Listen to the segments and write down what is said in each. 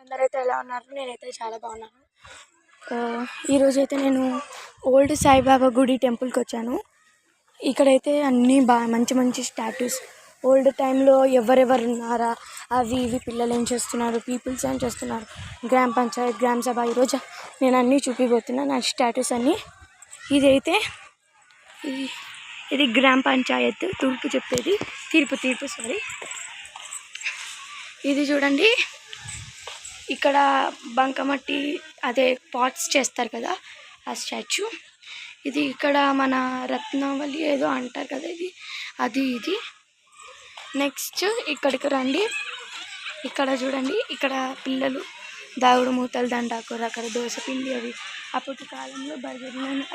అందరైతే ఎలా ఉన్నారు? నేనైతే చాలా బాగున్నాను. ఈరోజైతే నేను ఓల్డ్ సాయిబాబా గుడి టెంపుల్కి వచ్చాను. ఇక్కడైతే అన్నీ మంచి మంచి స్టాట్యూస్, ఓల్డ్ టైంలో ఎవరెవరు ఉన్నారా, అవి ఇవి పిల్లలు ఏం చేస్తున్నారు, పీపుల్స్ ఏం చేస్తున్నారు, గ్రామ పంచాయత్, గ్రామ సభ, ఈరోజు నేను అన్నీ చూపిపోతున్నాను నా స్టాట్యూస్ అన్నీ. ఇదైతే ఇది గ్రామ పంచాయత్ తూర్పు చెప్పేది, తీర్పు సారీ. ఇది చూడండి, ఇక్కడ బంకమట్టి అదే పాట్స్ చేస్తారు కదా ఆ స్టాచ్యూ. ఇది ఇక్కడ మన రత్నావళి ఏదో అంటారు కదా ఇది. నెక్స్ట్ ఇక్కడికి రండి, ఇక్కడ చూడండి, ఇక్కడ పిల్లలు దాగుడు మూతలు, దండాకూర, అక్కడ దోసపిండి, అవి అప్పటి కాలంలో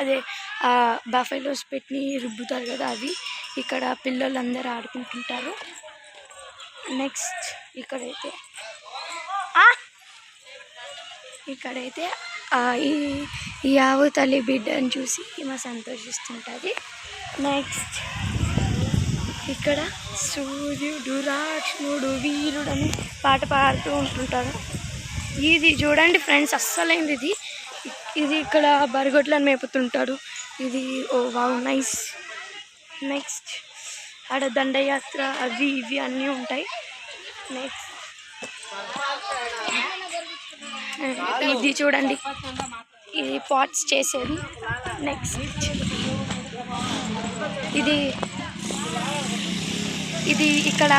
అదే బఫెలోస్ పెట్టి రుబ్బుతారు కదా అవి. ఇక్కడ పిల్లలందరూ ఆడుకుంటుంటారు. నెక్స్ట్ ఇక్కడైతే ఈ ఆవు తల్లి బిడ్డను చూసి ఈమె సంతోషిస్తుంటుంది. నెక్స్ట్ ఇక్కడ సూర్యుడు, రాక్షుడు, వీరుడు అని పాట పాడుతూ ఉంటుంటారు. ఇది చూడండి ఫ్రెండ్స్, అస్సలైంది ఇది ఇక్కడ బరిగొడ్లను మేపుతుంటారు. ఇది ఓ వావ్ నైస్. నెక్స్ట్ ఆడ దండయాత్ర అవి ఇవి అన్నీ ఉంటాయి. నెక్స్ట్ ఇది చూడండి, ఇది పాట్స్ చేసేది. నెక్స్ట్ ఇది ఇక్కడ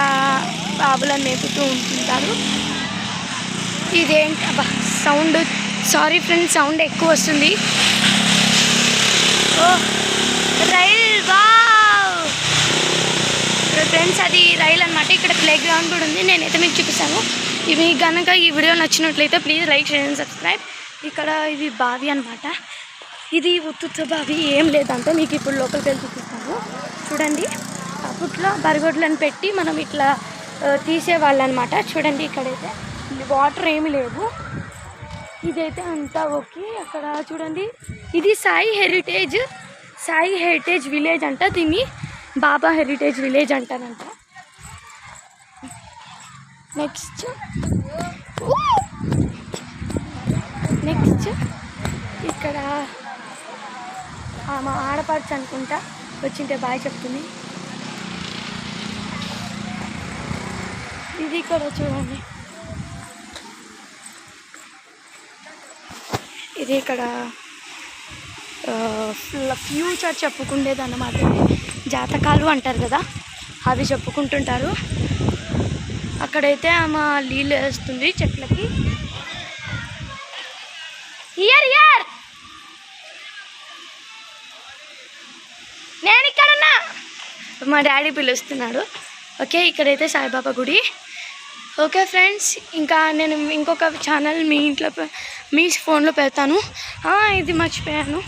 బాబులను మేపుతూ ఉంటుంటారు. ఇదేంటి అబ్బా సౌండ్, సారీ ఫ్రెండ్స్ సౌండ్ ఎక్కువ వస్తుంది. ఓ రైల్, వావ్ ఫ్రెండ్స్ అది రైల్ అనమాట. ఇక్కడ ప్లే గ్రౌండ్ కూడా ఉంది, నేనైతే మీకు చూపిస్తాను. ఇవి కనుక ఈ వీడియో నచ్చినట్లయితే please like, share and subscribe. ఇక్కడ ఇది బావి అనమాట. ఇది ఉత్తుత్త బావి, ఏం లేదంటే మీకు ఇప్పుడు లోపలికి వెళ్ళి చూపిస్తాను. చూడండి, అప్పట్లో బరిగొడ్లను పెట్టి మనం ఇట్లా తీసేవాళ్ళు అనమాట. చూడండి, ఇక్కడైతే వాటర్ ఏమి లేవు, ఇదైతే అంతా ఓకే. అక్కడ చూడండి, ఇది సాయి హెరిటేజ్ విలేజ్ అంట, దీన్ని బాబా హెరిటేజ్ విలేజ్ అంటారంట. నెక్స్ట్ ఇక్కడ మా ఆడపడుచు అనుకుంటా వచ్చింటే బాయ్ చెప్తుంది. ఇది ఇక్కడ చూడండి, ఇది ఇక్కడ ఫ్యూచర్ చెప్పుకుండేది అన్నమాట. జాతకాలు అంటారు కదా, అవి చెప్పుకుంటుంటారు. అక్కడైతే ఆమె నీళ్ళు వేస్తుంది చెట్లకి. నేను ఇక్కడున్నా, మా డాడీ పిలుస్తున్నాడు. ఓకే, ఇక్కడైతే సాయిబాబా గుడి. ఓకే ఫ్రెండ్స్, ఇంకా నేను ఇంకొక ఛానల్ మీ ఫోన్లో పెడతాను. ఇది మర్చిపోయాను,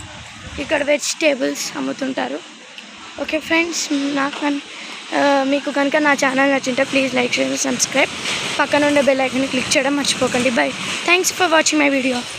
ఇక్కడ వెజిటేబుల్స్ అమ్ముతుంటారు. ఓకే ఫ్రెండ్స్, మీకు కనుక నా ఛానల్ నచ్చింటే ప్లీజ్ లైక్, షేర్, సబ్స్క్రైబ్. పక్కన ఉండే బెల్ ఐకాన్ని క్లిక్ చేయడం మర్చిపోకండి. Bye, thanks for watching my video.